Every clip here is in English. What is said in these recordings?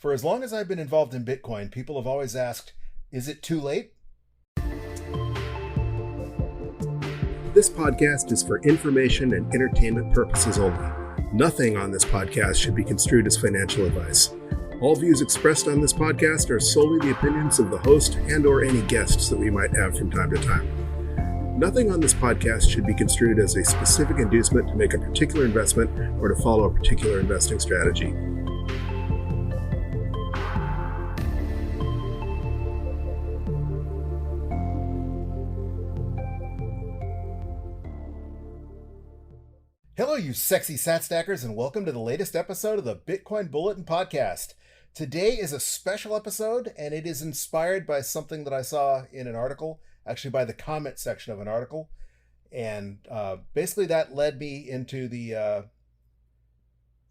For as long as I've been involved in Bitcoin, people have always asked, is it too late? This podcast is for information and entertainment purposes only. Nothing on this podcast should be construed as financial advice. All views expressed on this podcast are solely the opinions of the host and/or any guests that we might have from time to time. Nothing on this podcast should be construed as a specific inducement to make a particular investment or to follow a particular investing strategy. Hello, you sexy sat stackers, and welcome to the latest episode of the Bitcoin Bulletin Podcast. Today is a special episode, and it is inspired by something that I saw in an article, actually by the comment section of an article. And basically that led me into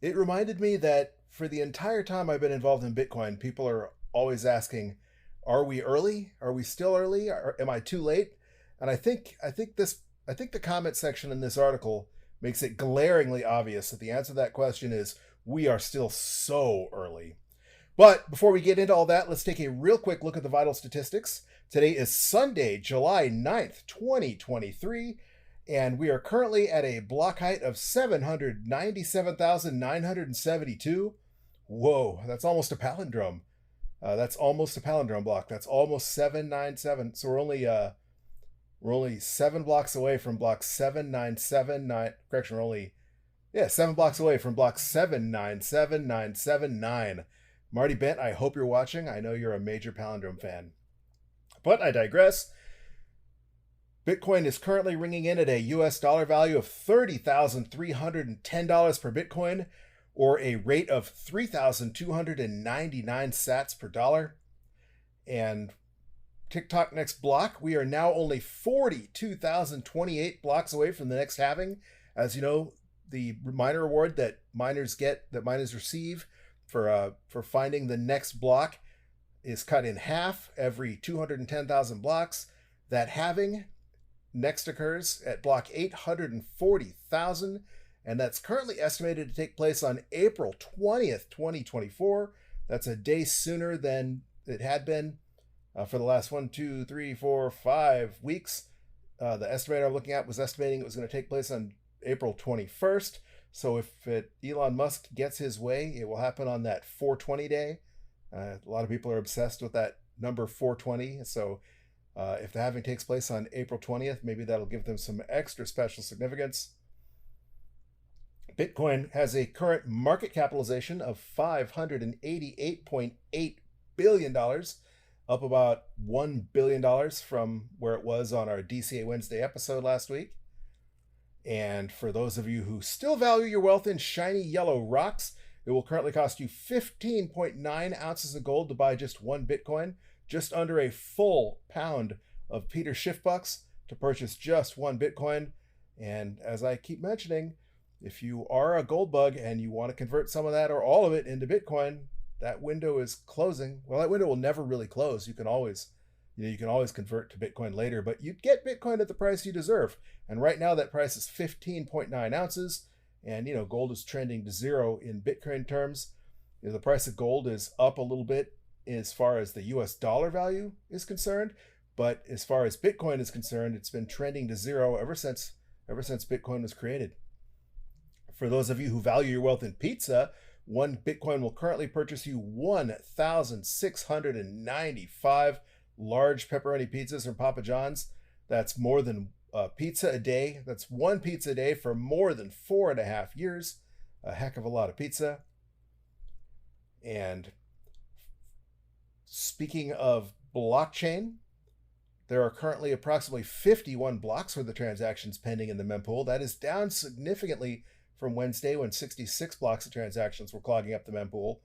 it reminded me that for the entire time I've been involved in Bitcoin, people are always asking, are we early? Are we still early? Am I too late? And I think the comment section in this article makes it glaringly obvious that the answer to that question is we are still so early. But before we get into all that, let's take a real quick look at the vital statistics. Today is Sunday, July 9th, 2023, and we are currently at a block height of 797,972. Whoa, that's almost a palindrome. That's almost a palindrome block. That's almost 797. So we're only 7 blocks away from block 7979. Correction, we're only 7 blocks away from block 797979. Marty Bent, I hope you're watching. I know you're a major palindrome fan. But I digress. Bitcoin is currently ringing in at a US dollar value of $30,310 per Bitcoin, or a rate of 3,299 sats per dollar. And TikTok next block, we are now only 42,028 blocks away from the next halving. As you know, the miner reward that miners receive for finding the next block is cut in half every 210,000 blocks. That halving next occurs at block 840,000, and that's currently estimated to take place on April 20th, 2024. That's a day sooner than it had been for the last 5 weeks. The estimator I'm looking at was estimating it was going to take place on April 21st. So if Elon Musk gets his way, it will happen on that 420 day. A lot of people are obsessed with that number 420. So if the halving takes place on April 20th, maybe that'll give them some extra special significance. Bitcoin has a current market capitalization of $588.8 billion, up about $1 billion from where it was on our DCA Wednesday episode last week. And for those of you who still value your wealth in shiny yellow rocks, it will currently cost you 15.9 ounces of gold to buy just 1 Bitcoin, just under a full pound of Peter Schiff bucks to purchase just 1 Bitcoin. And as I keep mentioning, if you are a gold bug and you want to convert some of that or all of it into Bitcoin, that window is closing. Well, that window will never really close. You can always convert to Bitcoin later, but you'd get Bitcoin at the price you deserve. And right now that price is 15.9 ounces. And, gold is trending to zero in Bitcoin terms. The price of gold is up a little bit as far as the US dollar value is concerned. But as far as Bitcoin is concerned, it's been trending to zero ever since Bitcoin was created. For those of you who value your wealth in pizza, 1 Bitcoin will currently purchase you 1,695 large pepperoni pizzas from Papa John's. That's more than pizza a day. That's 1 pizza a day for more than 4.5 years. A heck of a lot of pizza. And speaking of blockchain, there are currently approximately 51 blocks worth of transactions pending in the mempool. That is down significantly from Wednesday, when 66 blocks of transactions were clogging up the mempool.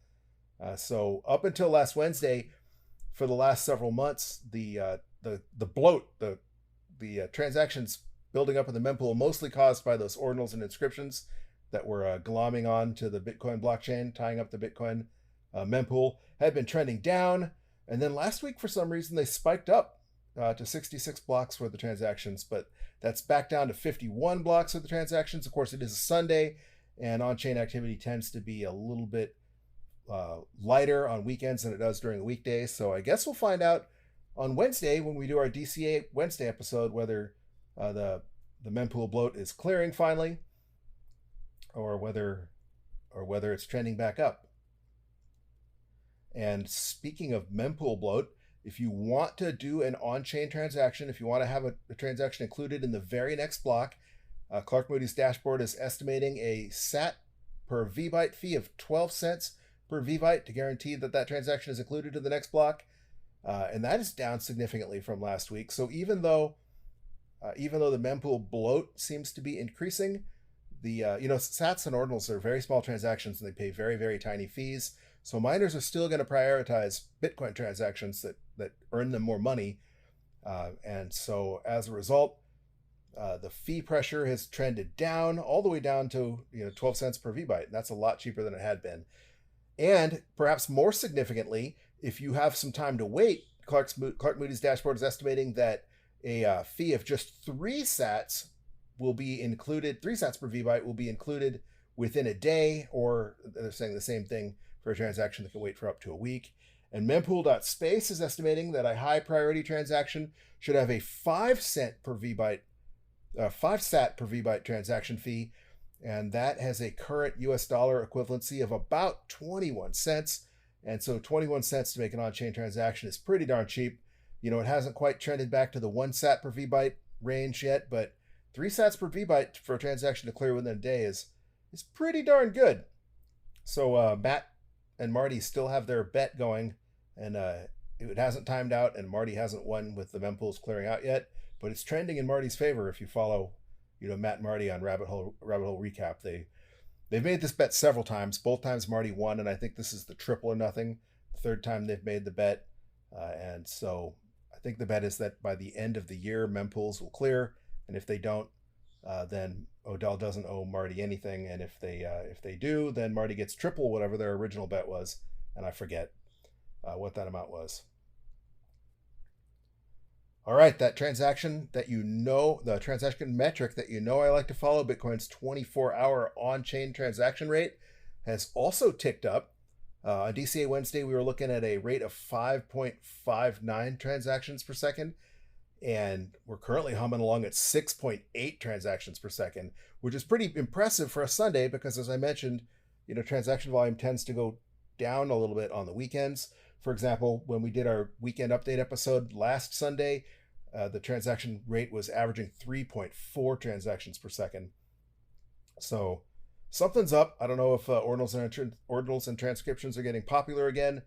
So up until last Wednesday, for the last several months, the transactions building up in the mempool, mostly caused by those ordinals and inscriptions that were glomming on to the Bitcoin blockchain, tying up the Bitcoin mempool, had been trending down. And then last week, for some reason, they spiked up to 66 blocks worth of transactions, but that's back down to 51 blocks worth of transactions. Of course, it is a Sunday, and on-chain activity tends to be a little bit lighter on weekends than it does during the weekdays. So I guess we'll find out on Wednesday when we do our DCA Wednesday episode whether the mempool bloat is clearing finally, or whether it's trending back up. And speaking of mempool bloat, if you want to do an on-chain transaction, if you want to have a transaction included in the very next block, Clark Moody's dashboard is estimating a SAT per VByte fee of 12 cents per VByte to guarantee that transaction is included in the next block. And that is down significantly from last week. So even though the mempool bloat seems to be increasing, the SATs and ordinals are very small transactions and they pay very, very tiny fees. So miners are still going to prioritize Bitcoin transactions that earn them more money. And so as a result, the fee pressure has trended down all the way down to 12 cents per VByte. That's a lot cheaper than it had been. And perhaps more significantly, if you have some time to wait, Clark Moody's dashboard is estimating that a fee of just 3 sats will be included. 3 sats per VByte will be included within a day, or they're saying the same thing for a transaction that can wait for up to a week. And mempool.space is estimating that a high priority transaction should have a 5 sat per VByte transaction fee, and that has a current US dollar equivalency of about 21 cents. And so 21 cents to make an on-chain transaction is pretty darn cheap. It hasn't quite trended back to the 1 sat per VByte range yet, but 3 sats per VByte for a transaction to clear within a day is pretty darn good. So Matt and Marty still have their bet going, and it hasn't timed out, and Marty hasn't won with the mempools clearing out yet, but it's trending in Marty's favor if you follow Matt and Marty on Rabbit Hole Recap. They've made this bet several times. Both times Marty won, and I think this is the triple or nothing. The third time they've made the bet, and so I think the bet is that by the end of the year, mempools will clear, and if they don't, then Odell doesn't owe Marty anything, and if they do, then Marty gets triple whatever their original bet was, and I forget what that amount was. All right, that transaction the transaction metric that I like to follow, Bitcoin's 24-hour on-chain transaction rate, has also ticked up. On DCA Wednesday, we were looking at a rate of 5.59 transactions per second, and we're currently humming along at 6.8 transactions per second, which is pretty impressive for a Sunday because, as I mentioned, transaction volume tends to go down a little bit on the weekends. For example, when we did our weekend update episode last Sunday, the transaction rate was averaging 3.4 transactions per second. So something's up. I don't know if ordinals and transcriptions are getting popular again,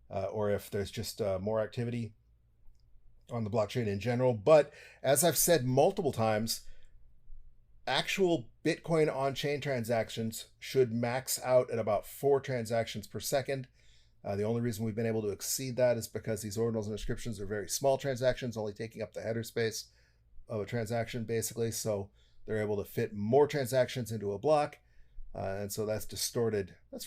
or if there's just more activity on the blockchain in general. But as I've said multiple times, actual Bitcoin on-chain transactions should max out at about 4 transactions per second. The only reason we've been able to exceed that is because these ordinals and inscriptions are very small transactions, only taking up the header space of a transaction, basically. So they're able to fit more transactions into a block. And so that's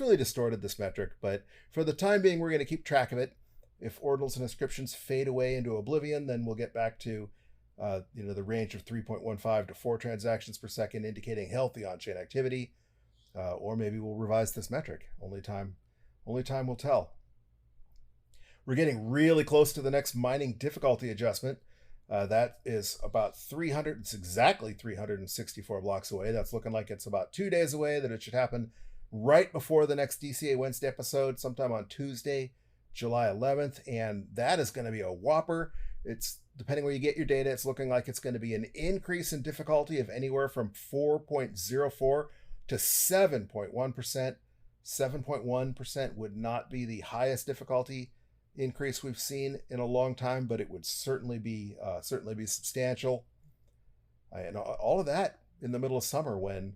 really distorted this metric. But for the time being, we're going to keep track of it. If ordinals and inscriptions fade away into oblivion, then we'll get back to the range of 3.15 to 4 transactions per second, indicating healthy on-chain activity. Or maybe we'll revise this metric. Only time will tell. We're getting really close to the next mining difficulty adjustment. That is about it's exactly 364 blocks away. That's looking like it's about 2 days away, that it should happen right before the next DCA Wednesday episode, sometime on Tuesday, July 11th. And that is going to be a whopper. It's, depending where you get your data, it's looking like it's going to be an increase in difficulty of anywhere from 4.04 to 7.1%. 7.1% would not be the highest difficulty increase we've seen in a long time, but it would certainly be substantial. And all of that in the middle of summer when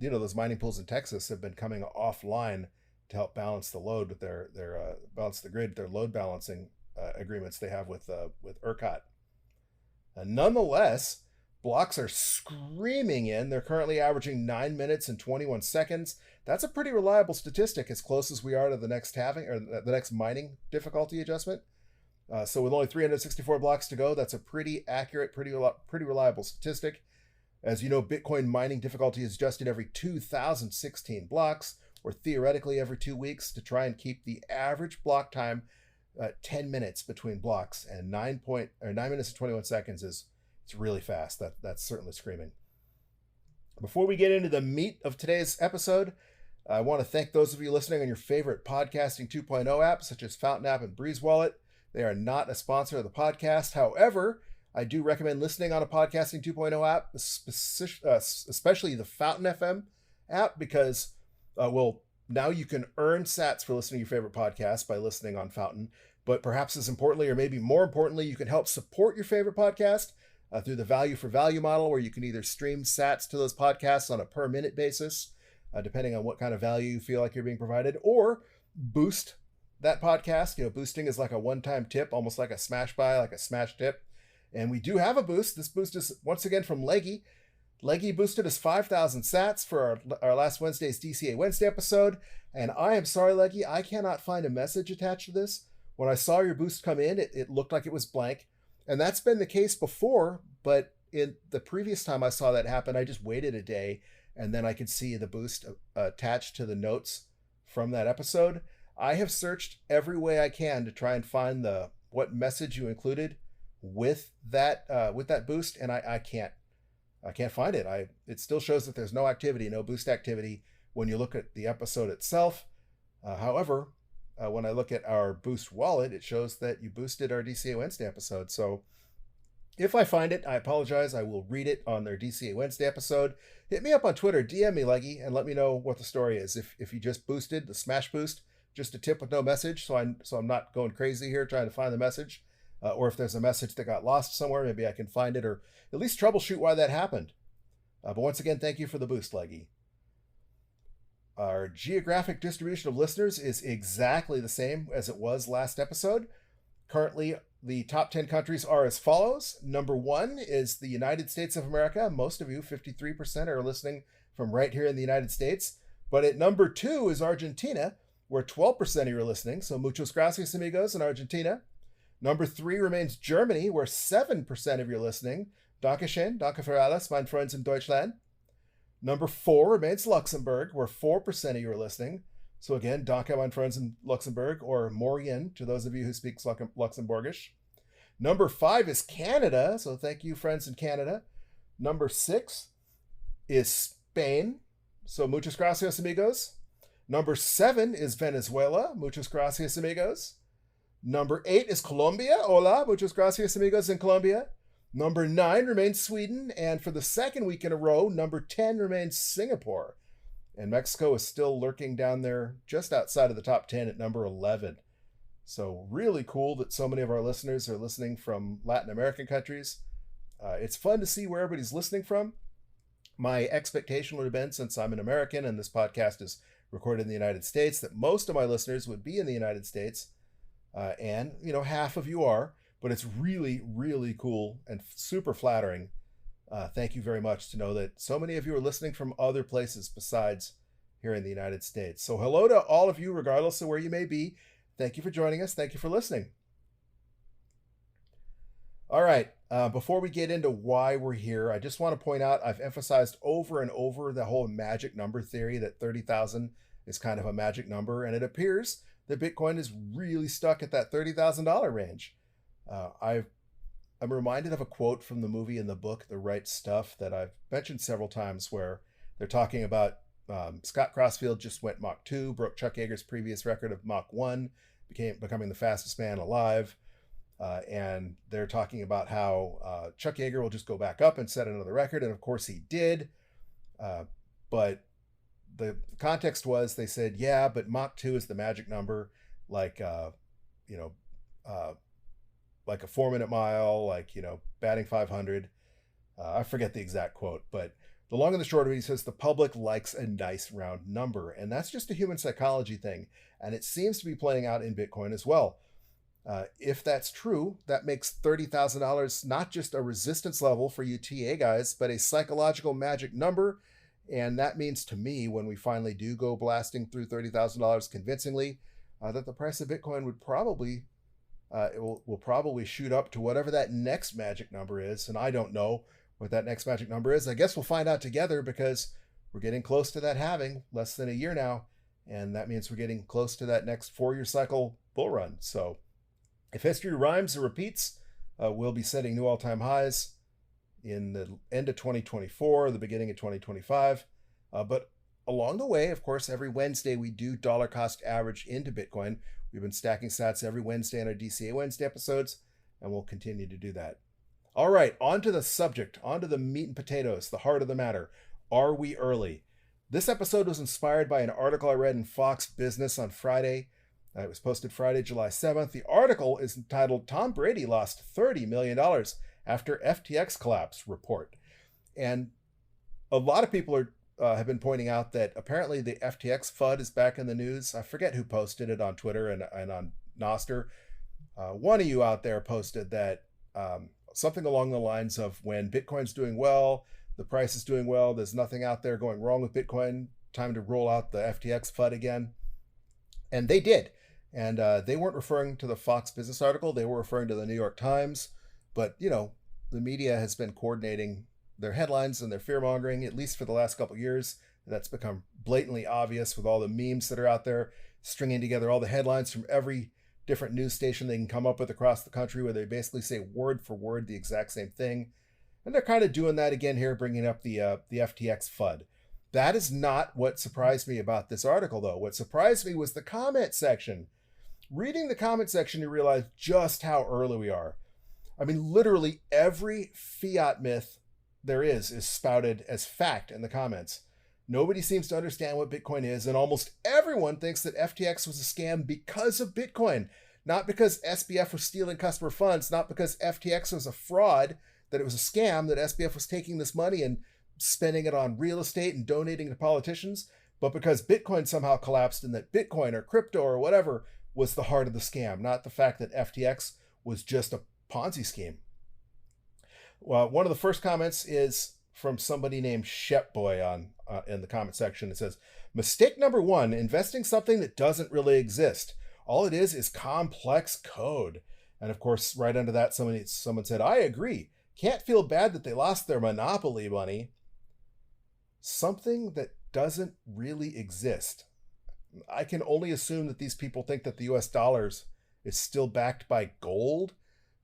those mining pools in Texas have been coming offline to help balance the load with their balance the grid, their load balancing agreements they have with ERCOT. Nonetheless, blocks are screaming in. They're currently averaging 9 minutes and 21 seconds. That's a pretty reliable statistic, as close as we are to the next halving or the next mining difficulty adjustment. So with only 364 blocks to go, that's a pretty accurate, pretty reliable statistic. As you know, Bitcoin mining difficulty is adjusted every 2016 blocks, or theoretically every 2 weeks, to try and keep the average block time 10 minutes between blocks, and 9 minutes and 21 seconds it's really fast. That's certainly screaming. Before we get into the meat of today's episode, I want to thank those of you listening on your favorite Podcasting 2.0 apps, such as Fountain App and Breeze Wallet. They are not a sponsor of the podcast. However, I do recommend listening on a Podcasting 2.0 app, especially the Fountain FM app, because, now you can earn sats for listening to your favorite podcast by listening on Fountain. But perhaps as importantly, or maybe more importantly, you can help support your favorite podcast through the value for value model, where you can either stream sats to those podcasts on a per minute basis, depending on what kind of value you feel like you're being provided, or boost that podcast. Boosting is like a one-time tip, almost like a smash buy, like a smash tip. And we do have a boost. This boost is once again from Leggy. Leggy boosted us 5,000 sats for our last Wednesday's DCA Wednesday episode. And I am sorry, Leggy, I cannot find a message attached to this. When I saw your boost come in, it looked like it was blank. And that's been the case before, but in the previous time I saw that happen, I just waited a day, and then I could see the boost attached to the notes from that episode. I have searched every way I can to try and find what message you included with that boost, and I can't find it. It still shows that there's no activity, no boost activity when you look at the episode itself. However, when I look at our boost wallet, it shows that you boosted our DCA Wednesday episode. So if I find it, I apologize. I will read it on their DCA Wednesday episode. Hit me up on Twitter, DM me, Leggy, and let me know what the story is. If you just boosted the smash boost, just a tip with no message, so I'm not going crazy here trying to find the message, or if there's a message that got lost somewhere, maybe I can find it, or at least troubleshoot why that happened. But once again, thank you for the boost, Leggy. Our geographic distribution of listeners is exactly the same as it was last episode. Currently, the top 10 countries are as follows. Number 1 is the United States of America. Most of you, 53%, are listening from right here in the United States. But at number 2 is Argentina, where 12% of you are listening. So muchos gracias, amigos, in Argentina. Number 3 remains Germany, where 7% of you are listening. Danke schön, danke für alles, mein Freund in Deutschland. Number 4 remains Luxembourg, where 4% of you are listening. So again, danke, mein Freund in Luxembourg, or morgen to those of you who speak Luxembourgish. Number 5 is Canada, so thank you, friends in Canada. Number 6 is Spain, so muchas gracias, amigos. Number 7 is Venezuela, muchas gracias, amigos. Number 8 is Colombia, hola, muchas gracias, amigos in Colombia. Number 9 remains Sweden, and for the second week in a row, number 10 remains Singapore. And Mexico is still lurking down there just outside of the top 10 at number 11. So really cool that so many of our listeners are listening from Latin American countries. It's fun to see where everybody's listening from. My expectation would have been, since I'm an American and this podcast is recorded in the United States, that most of my listeners would be in the United States. And, half of you are. But it's really, really cool and super flattering. Thank you very much to know that so many of you are listening from other places besides here in the United States. So hello to all of you, regardless of where you may be. Thank you for joining us. Thank you for listening. All right. Before we get into why we're here, I just want to point out I've emphasized over and over the whole magic number theory, that 30,000 is kind of a magic number. And it appears that Bitcoin is really stuck at that $30,000 range. I'm reminded of a quote from the movie and the book, The Right Stuff, that I've mentioned several times, where they're talking about Scott Crossfield just went Mach 2, broke Chuck Yeager's previous record of Mach 1, becoming the fastest man alive. And they're talking about how Chuck Yeager will just go back up and set another record. And of course he did. But the context was, they said, yeah, but Mach 2 is the magic number, like a 4-minute mile, batting 500. I forget the exact quote, but the long and the short of it, he says the public likes a nice round number. And that's just a human psychology thing. And it seems to be playing out in Bitcoin as well. If that's true, that makes $30,000 not just a resistance level for you TA guys, but a psychological magic number. And that means to me, when we finally do go blasting through $30,000 convincingly, that the price of Bitcoin would probably will probably shoot up to whatever that next magic number is. And I don't know what that next magic number is. I guess we'll find out together, because we're getting close to that halving, less than a year now. and that means we're getting close to that next 4-year cycle bull run. So if history rhymes or repeats, we'll be setting new all-time highs in the end of 2024, the beginning of 2025. But along the way, of course, every Wednesday we do dollar cost average into Bitcoin. We've been stacking sats every Wednesday on our DCA Wednesday episodes, and we'll continue to do that. All right, on to the subject, on to the meat and potatoes, the heart of the matter. Are we early? This episode was inspired by an article I read in Fox Business on Friday. It was posted Friday, July 7th. The article is entitled "Tom Brady Lost $30 Million After FTX Collapse Report." And a lot of people have been pointing out that apparently the FTX FUD is back in the news. I forget who posted it on Twitter and on Nostr. One of you out there posted that something along the lines of, when Bitcoin's doing well, the price is doing well, there's nothing out there going wrong with Bitcoin, time to roll out the FTX FUD again. And they did. And they weren't referring to the Fox Business article, they were referring to the New York Times. But, you know, the media has been coordinating their headlines and their fear-mongering, at least for the last couple of years. That's become blatantly obvious with all the memes that are out there, stringing together all the headlines from every different news station they can come up with across the country, where they basically say word for word the exact same thing. And they're kind of doing that again here, bringing up the FTX FUD. That is not what surprised me about this article, though. What surprised me was the comment section. Reading the comment section, you realize just how early we are. I mean, literally every fiat myth there is spouted as fact in the comments. Nobody seems to understand what Bitcoin is, and almost everyone thinks that FTX was a scam because of Bitcoin, not because SBF was stealing customer funds, not because FTX was a fraud, that it was a scam, that SBF was taking this money and spending it on real estate and donating to politicians, but because Bitcoin somehow collapsed and that Bitcoin or crypto or whatever was the heart of the scam, not the fact that FTX was just a Ponzi scheme. Well, one of the first comments is from somebody named Shepboy in the comment section. It says, "Mistake number one, investing something that doesn't really exist. All it is complex code." And of course, right under that, someone said, "I agree. Can't feel bad that they lost their monopoly money." Something that doesn't really exist. I can only assume that these people think that the US dollars is still backed by gold.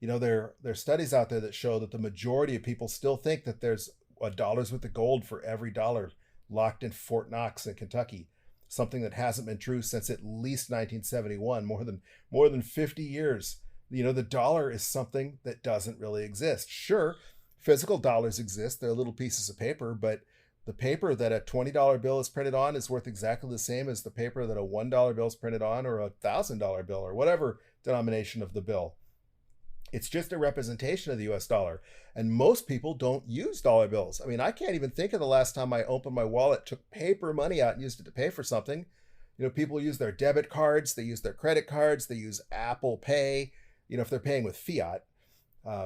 You know, there are studies out there that show that the majority of people still think that there's $1 worth of gold for every dollar locked in Fort Knox in Kentucky. Something that hasn't been true since at least 1971, more than 50 years. You know, the dollar is something that doesn't really exist. Sure, physical dollars exist. They're little pieces of paper, but the paper that a $20 bill is printed on is worth exactly the same as the paper that a $1 bill is printed on, or a $1,000 bill, or whatever denomination of the bill. It's just a representation of the US dollar. And most people don't use dollar bills. I mean, I can't even think of the last time I opened my wallet, took paper money out and used it to pay for something. You know, people use their debit cards, they use their credit cards, they use Apple Pay, you know, if they're paying with fiat.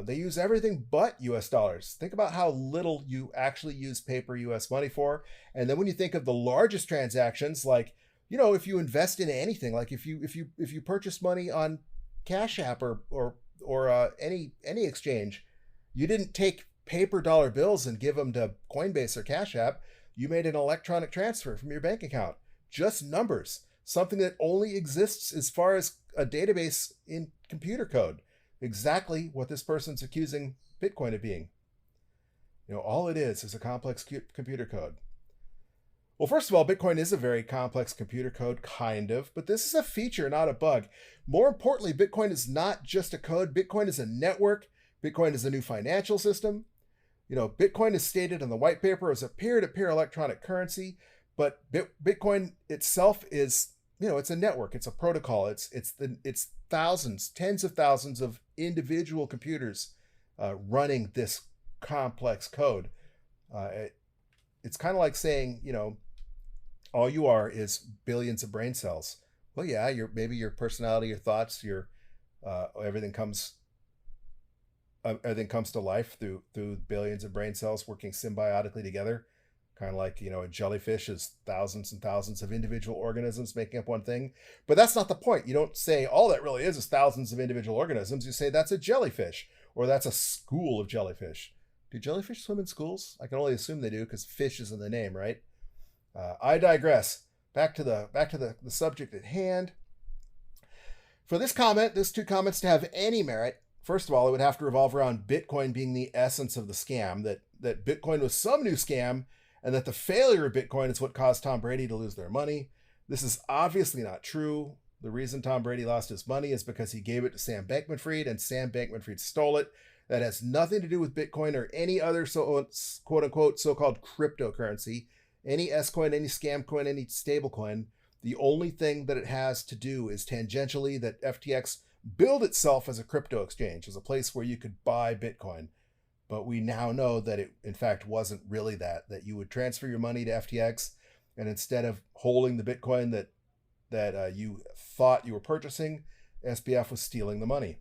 They use everything but US dollars. Think about how little you actually use paper US money for. And then when you think of the largest transactions, like, you know, if you invest in anything, like if you purchase money on Cash App or any exchange, you didn't take paper dollar bills and give them to Coinbase or Cash App. You made an electronic transfer from your bank account. Just numbers. Something that only exists as far as a database in computer code. Exactly what this person's accusing Bitcoin of being. You know, all it is a complex computer code. Well, first of all, Bitcoin is a very complex computer code, kind of, but this is a feature, not a bug. More importantly, Bitcoin is not just a code. Bitcoin is a network. Bitcoin is a new financial system. You know, Bitcoin is stated in the white paper as a peer-to-peer electronic currency, but Bitcoin itself is, you know, it's a network. It's a protocol. It's thousands, tens of thousands of individual computers running this complex code. It's kind of like saying, you know, all you are is billions of brain cells. Well, yeah, maybe your personality, your thoughts, your everything comes to life through billions of brain cells working symbiotically together. Kind of like, you know, a jellyfish is thousands and thousands of individual organisms making up one thing. But that's not the point. You don't say all that really is thousands of individual organisms. You say that's a jellyfish, or that's a school of jellyfish. Do jellyfish swim in schools? I can only assume they do because fish is in the name, right? I digress. back to the subject at hand. For this comment, those two comments to have any merit, first of all, it would have to revolve around Bitcoin being the essence of the scam, that Bitcoin was some new scam, and that the failure of Bitcoin is what caused Tom Brady to lose their money. This is obviously not true. The reason Tom Brady lost his money is because he gave it to Sam Bankman-Fried, and Sam Bankman-Fried stole it. That has nothing to do with Bitcoin or any other quote-unquote so-called cryptocurrency, any S-coin, any scam coin, any stable coin. The only thing that it has to do is tangentially that FTX build itself as a crypto exchange, as a place where you could buy Bitcoin. But we now know that it, in fact, wasn't really that you would transfer your money to FTX, and instead of holding the Bitcoin that you thought you were purchasing, SBF was stealing the money,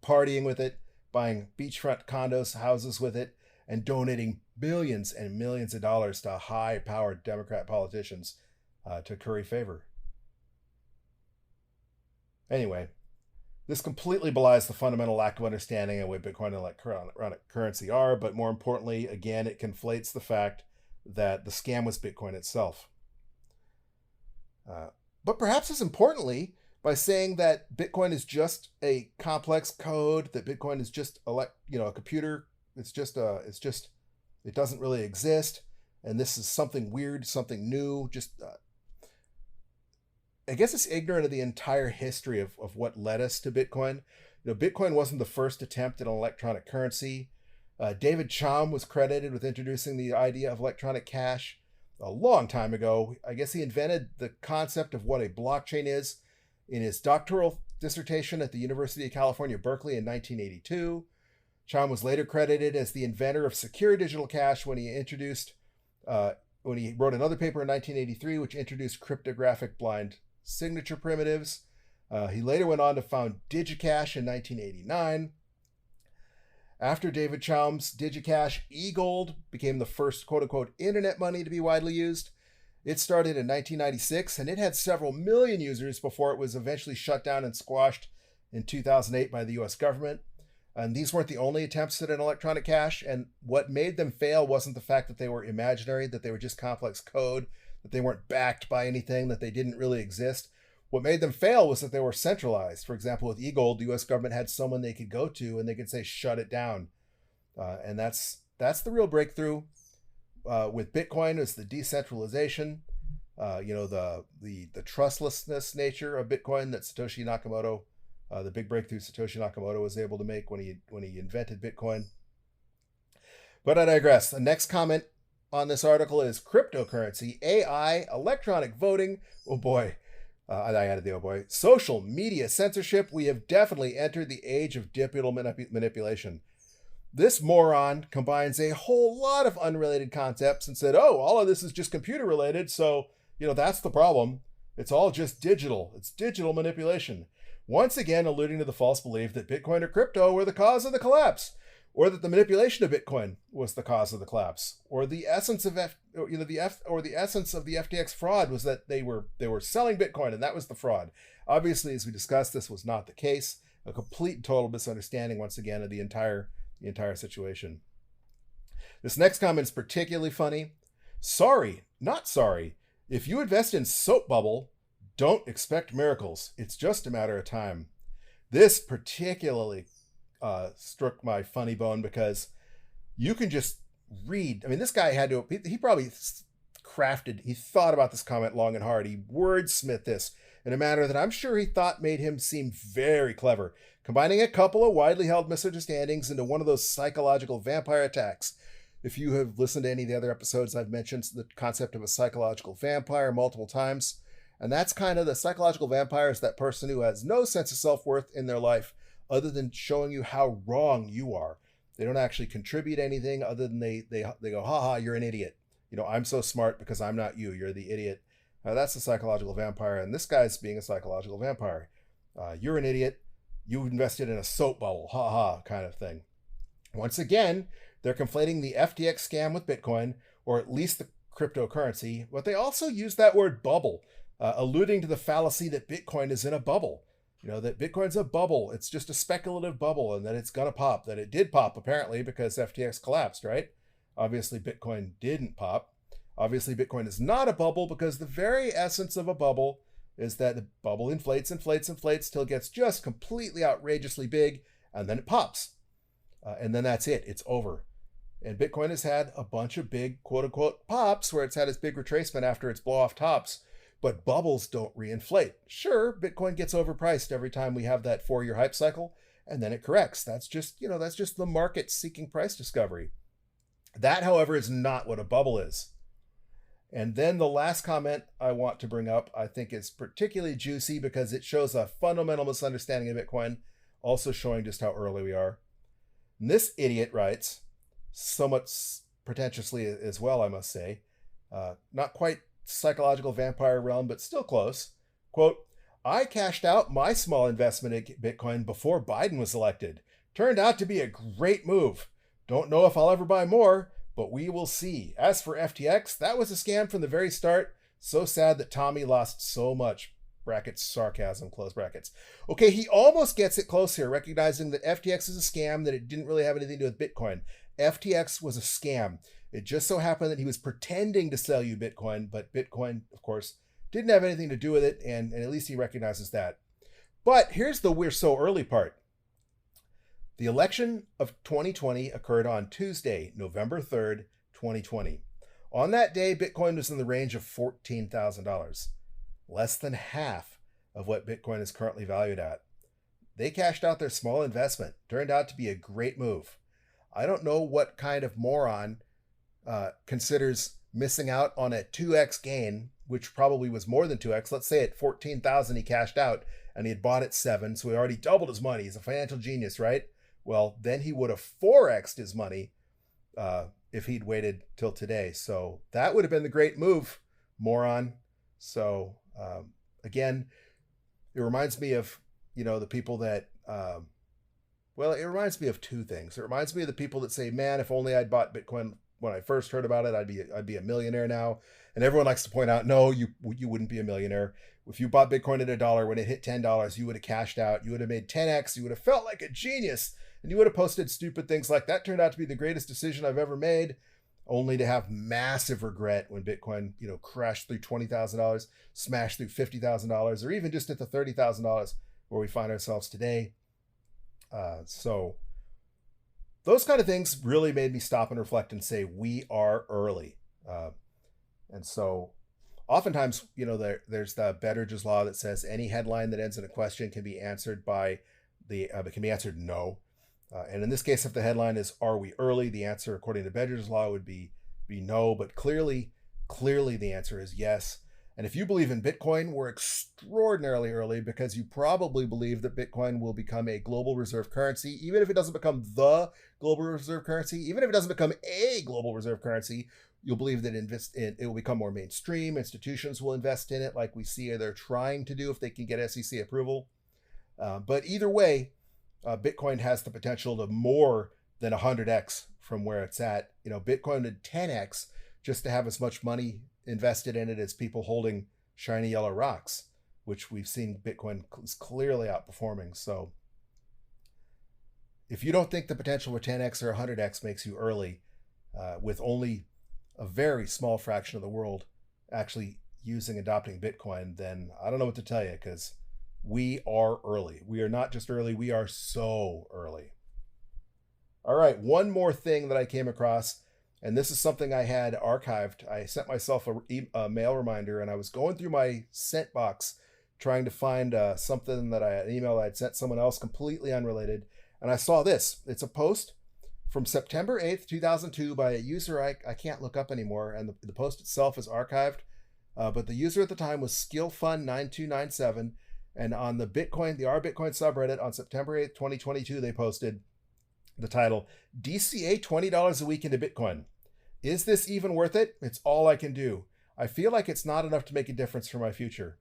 partying with it, buying beachfront condos, houses with it, and donating billions and millions of dollars to high-powered Democrat politicians to curry favor. Anyway, this completely belies the fundamental lack of understanding of what Bitcoin and electronic currency are, but more importantly, again, it conflates the fact that the scam was Bitcoin itself. But perhaps as importantly, by saying that Bitcoin is just a complex code, that Bitcoin is just a computer, it doesn't really exist, and this is something weird, something new, I guess it's ignorant of the entire history of what led us to Bitcoin. Bitcoin wasn't the first attempt at an electronic currency. David Chaum was credited with introducing the idea of electronic cash a long time ago. I guess he invented the concept of what a blockchain is in his doctoral dissertation at the University of California, Berkeley in 1982. Chaum was later credited as the inventor of secure digital cash when he wrote another paper in 1983, which introduced cryptographic blind signature primitives. He later went on to found DigiCash in 1989. After David Chaum's DigiCash, eGold became the first quote-unquote internet money to be widely used. It started in 1996, and it had several million users before it was eventually shut down and squashed in 2008 by the US government. And these weren't the only attempts at an electronic cash, and what made them fail wasn't the fact that they were imaginary, that they were just complex code, that they weren't backed by anything, that they didn't really exist. What made them fail was that they were centralized. For example, with eGold, the US government had someone they could go to and they could say, shut it down. And that's the real breakthrough. With Bitcoin is the decentralization, the trustlessness nature of Bitcoin that Satoshi Nakamoto, the big breakthrough Satoshi Nakamoto was able to make when he invented Bitcoin. But I digress. The next comment on this article is cryptocurrency, AI, electronic voting. Oh boy, I added the oh boy. Social media censorship. We have definitely entered the age of digital manipulation. This moron combines a whole lot of unrelated concepts and said, oh, all of this is just computer related, so, that's the problem. It's all just digital. It's digital manipulation. Once again, alluding to the false belief that Bitcoin or crypto were the cause of the collapse, or that the manipulation of Bitcoin was the cause of the collapse, or the essence of the essence of the FTX fraud was that they were selling Bitcoin and that was the fraud. Obviously, as we discussed, this was not the case. A complete and total misunderstanding, once again, of the entire situation. This next comment is particularly funny. Sorry, not sorry. If you invest in Soap Bubble, don't expect miracles. It's just a matter of time. This particularly struck my funny bone because you can just read. I mean, this guy he probably he thought about this comment long and hard. He wordsmithed this in a manner that I'm sure he thought made him seem very clever, combining a couple of widely held misunderstandings into one of those psychological vampire attacks. If you have listened to any of the other episodes, I've mentioned the concept of a psychological vampire multiple times. And that's kind of the psychological vampire is that person who has no sense of self-worth in their life other than showing you how wrong you are. They don't actually contribute anything other than they go, haha, you're an idiot. I'm so smart because I'm not you. You're the idiot. That's the psychological vampire. And this guy's being a psychological vampire. You're an idiot. You invested in a soap bubble. Haha, kind of thing. Once again, they're conflating the FTX scam with Bitcoin, or at least the cryptocurrency, but they also use that word bubble, alluding to the fallacy that Bitcoin is in a bubble. That Bitcoin's a bubble. It's just a speculative bubble and that it's going to pop. That it did pop, apparently, because FTX collapsed, right? Obviously, Bitcoin didn't pop. Obviously, Bitcoin is not a bubble because the very essence of a bubble is that the bubble inflates till it gets just completely outrageously big, and then it pops. And then that's it. It's over. And Bitcoin has had a bunch of big quote-unquote pops where it's had its big retracement after its blow-off tops, but bubbles don't reinflate. Sure, Bitcoin gets overpriced every time we have that 4-year hype cycle, and then it corrects. That's just the market seeking price discovery. That, however, is not what a bubble is. And then the last comment I want to bring up, I think is particularly juicy because it shows a fundamental misunderstanding of Bitcoin, also showing just how early we are. And this idiot writes, somewhat pretentiously as well, I must say, not quite psychological vampire realm, but still close. Quote, I cashed out my small investment in Bitcoin before Biden was elected. Turned out to be a great move. Don't know if I'll ever buy more, but we will see. As for FTX, that was a scam from the very start. So sad that Tommy lost so much. Brackets, sarcasm, close brackets. Okay, he almost gets it close here, recognizing that FTX is a scam, that it didn't really have anything to do with Bitcoin. FTX was a scam. It just so happened that he was pretending to sell you Bitcoin, but Bitcoin, of course, didn't have anything to do with it, and at least he recognizes that. But here's the we're so early part. The election of 2020 occurred on Tuesday, November 3rd, 2020. On that day, Bitcoin was in the range of $14,000, less than half of what Bitcoin is currently valued at. They cashed out their small investment. Turned out to be a great move. I don't know what kind of moron considers missing out on a 2x gain, which probably was more than 2x. Let's say at 14,000 he cashed out and he had bought at 7, so he already doubled his money. He's a financial genius, right? Well, then he would have 4x'd his money if he'd waited till today. So that would have been the great move, moron. So again, it reminds me of, the people that, it reminds me of two things. It reminds me of the people that say, man, if only I'd bought Bitcoin when I first heard about it, I'd be a millionaire now. And everyone likes to point out, no, you wouldn't be a millionaire. If you bought Bitcoin at $1, when it hit $10, you would have cashed out. You would have made 10x. You would have felt like a genius. And you would have posted stupid things like that turned out to be the greatest decision I've ever made, only to have massive regret when Bitcoin, crashed through $20,000, smashed through $50,000, or even just at the $30,000 where we find ourselves today. So those kind of things really made me stop and reflect and say, we are early. And so oftentimes, there's the Betteridge's law that says any headline that ends in a question can be answered by can be answered no. And in this case, if the headline is, are we early? The answer, according to Betteridge's law, would be no, but clearly the answer is yes. And if you believe in Bitcoin, we're extraordinarily early because you probably believe that Bitcoin will become a global reserve currency, even if it doesn't become the global reserve currency, even if it doesn't become a global reserve currency, you'll believe that it will become more mainstream. Institutions will invest in it like we see they're trying to do if they can get SEC approval. But either way, Bitcoin has the potential to more than 100x from where it's at. Bitcoin to 10x just to have as much money invested in it as people holding shiny yellow rocks, which we've seen Bitcoin is clearly outperforming. So if you don't think the potential for 10x or 100x makes you early, with only a very small fraction of the world actually adopting Bitcoin, then I don't know what to tell you, because we are early. We are not just early, we are so early. All right, one more thing that I came across, and this is something I had archived. I sent myself a mail reminder, and I was going through my sent box trying to find something an email I'd sent someone else completely unrelated, and I saw this. It's a post from September 8th, 2002 by a user I can't look up anymore, and the post itself is archived, but the user at the time was skillfun9297, and on the our Bitcoin subreddit on September 8th, 2022, they posted the title, DCA $20 a week into Bitcoin. Is this even worth it? It's all I can do. I feel like it's not enough to make a difference for my future.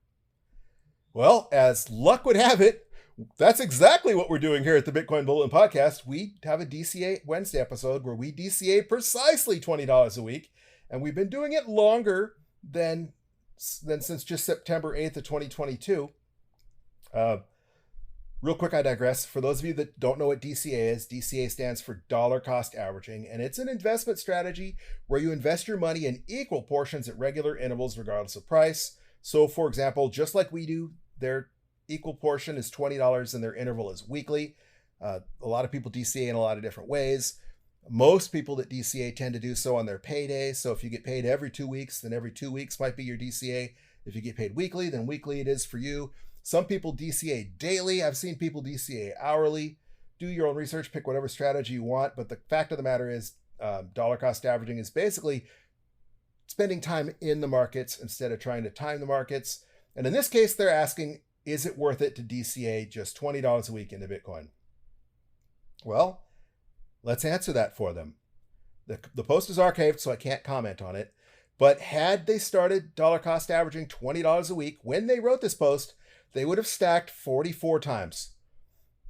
Well, as luck would have it, that's exactly what we're doing here at the Bitcoin Bulletin Podcast. We have a DCA Wednesday episode where we DCA precisely $20 a week, and we've been doing it longer than since just September 8th of 2022. Real quick, I digress. For those of you that don't know what DCA is, DCA stands for dollar cost averaging, and it's an investment strategy where you invest your money in equal portions at regular intervals regardless of price. So, for example, just like we do, their equal portion is $20 and their interval is weekly. A lot of people DCA in a lot of different ways. Most people that DCA tend to do so on their payday. So if you get paid every 2 weeks, then every 2 weeks might be your DCA. If you get paid weekly, then weekly it is for you. Some people DCA daily. I've seen people DCA hourly. Do your own research, pick whatever strategy you want. But the fact of the matter is, dollar cost averaging is basically spending time in the markets instead of trying to time the markets. And in this case, they're asking, is it worth it to DCA just $20 a week into Bitcoin? Well, let's answer that for them. The post is archived, so I can't comment on it. But had they started dollar cost averaging $20 a week when they wrote this post, they would have stacked 44 times.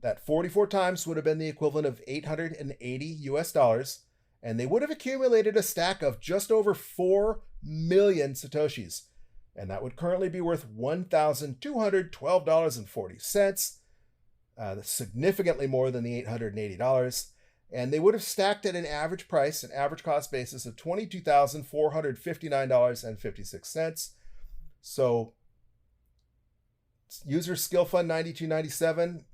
That 44 times would have been the equivalent of $880 US, and they would have accumulated a stack of just over 4 million Satoshis. And that would currently be worth $1,212.40. That's significantly more than the $880. And they would have stacked at an average price, an average cost basis of $22,459.56. So user skill fund 9297,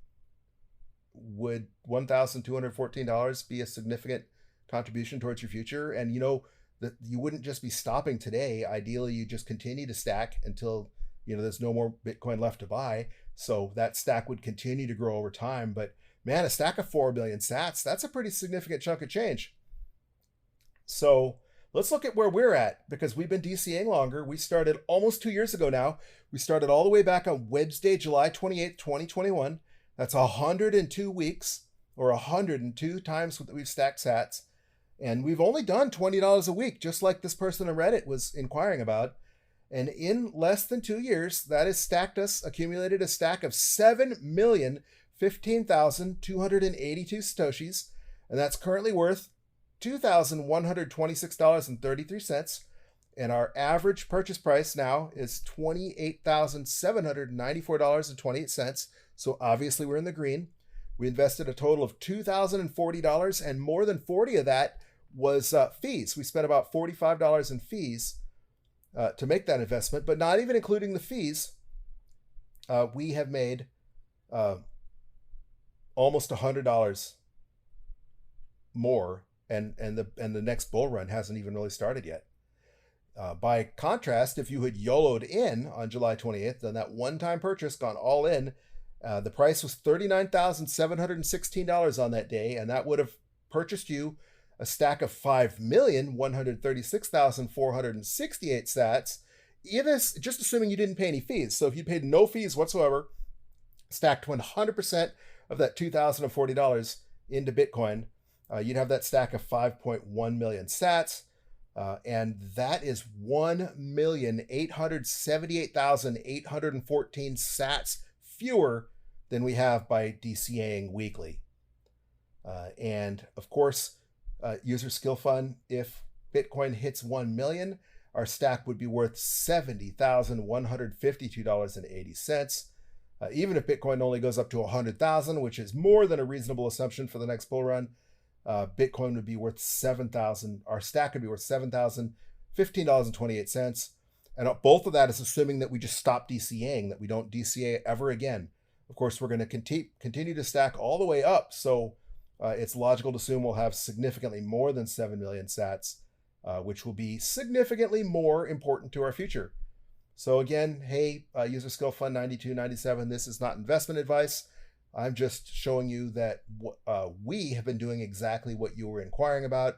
would $1,214 be a significant contribution towards your future? And you know that you wouldn't just be stopping today. Ideally, you just continue to stack until there's no more Bitcoin left to buy. So that stack would continue to grow over time. But man, a stack of 4 billion sats, that's a pretty significant chunk of change. So let's look at where we're at, because we've been DCAing longer. We started almost 2 years ago now. We started all the way back on Wednesday, July 28th, 2021. That's 102 weeks, or 102 times that we've stacked sats. And we've only done $20 a week, just like this person on Reddit was inquiring about. And in less than 2 years, that has accumulated a stack of 7,015,282 Satoshis. And that's currently worth $2,126.33. And our average purchase price now is $28,794.28. So obviously we're in the green. We invested a total of $2,040, and more than 40 of that was fees. We spent about $45 in fees to make that investment, but not even including the fees, we have made almost $100 more, and the next bull run hasn't even really started yet. By contrast, if you had YOLO'd in on July 28th, then that one-time purchase gone all in, the price was $39,716 on that day, and that would have purchased you a stack of 5,136,468 sats, just assuming you didn't pay any fees. So if you paid no fees whatsoever, stacked 100% of that $2,040 into Bitcoin, you'd have that stack of 5.1 million sats. And that is 1,878,814 sats fewer than we have by DCAing weekly. And of course, user skill fund, if Bitcoin hits 1 million, our stack would be worth $70,152.80. Even if Bitcoin only goes up to 100,000, which is more than a reasonable assumption for the next bull run, Bitcoin would be worth $7,000. Our stack would be worth $7,015.28. And both of that is assuming that we just stop DCAing, that we don't DCA ever again. Of course, we're going to continue to stack all the way up. So it's logical to assume we'll have significantly more than 7 million sats, which will be significantly more important to our future. So again, hey, user skill fund 9297, this is not investment advice. I'm just showing you that we have been doing exactly what you were inquiring about,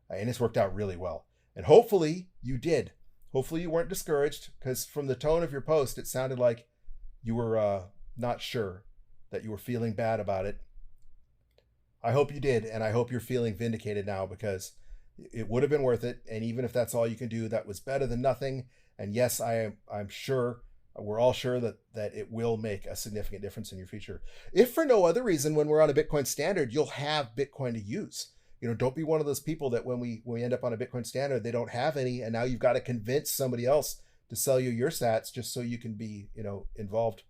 and it's worked out really well. And hopefully you did. Hopefully you weren't discouraged, because from the tone of your post, it sounded like you were not sure, that you were feeling bad about it. I hope you did, and I hope you're feeling vindicated now, because it would have been worth it. And even if that's all you can do, that was better than nothing. And yes, I'm sure, we're all sure that it will make a significant difference in your future. If for no other reason, when we're on a Bitcoin standard, you'll have Bitcoin to use. Don't be one of those people that when we end up on a Bitcoin standard, they don't have any, and now you've got to convince somebody else to sell you your sats just so you can be, involved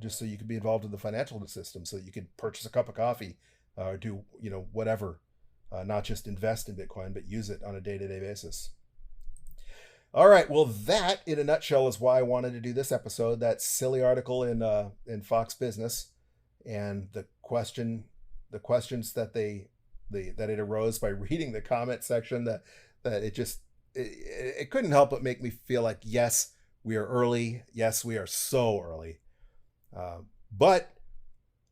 just so you can be involved in the financial system, so you could purchase a cup of coffee or do, whatever, not just invest in Bitcoin, but use it on a day-to-day basis. All right, well, that in a nutshell is why I wanted to do this episode. That silly article in Fox Business, and the questions that that it arose by reading the comment section, that it couldn't help but make me feel like, yes, we are early. Yes, we are so early. But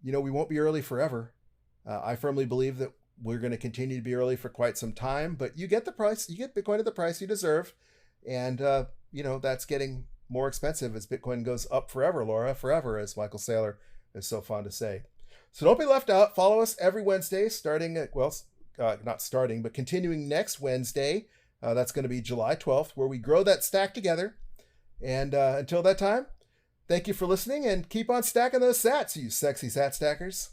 we won't be early forever. I firmly believe that we're going to continue to be early for quite some time. But you get Bitcoin at the price you deserve. And, that's getting more expensive as Bitcoin goes up forever, Laura, forever, as Michael Saylor is so fond to say. So don't be left out. Follow us every Wednesday, continuing next Wednesday. That's going to be July 12th, where we grow that stack together. And until that time, thank you for listening, and keep on stacking those sats, you sexy sat stackers.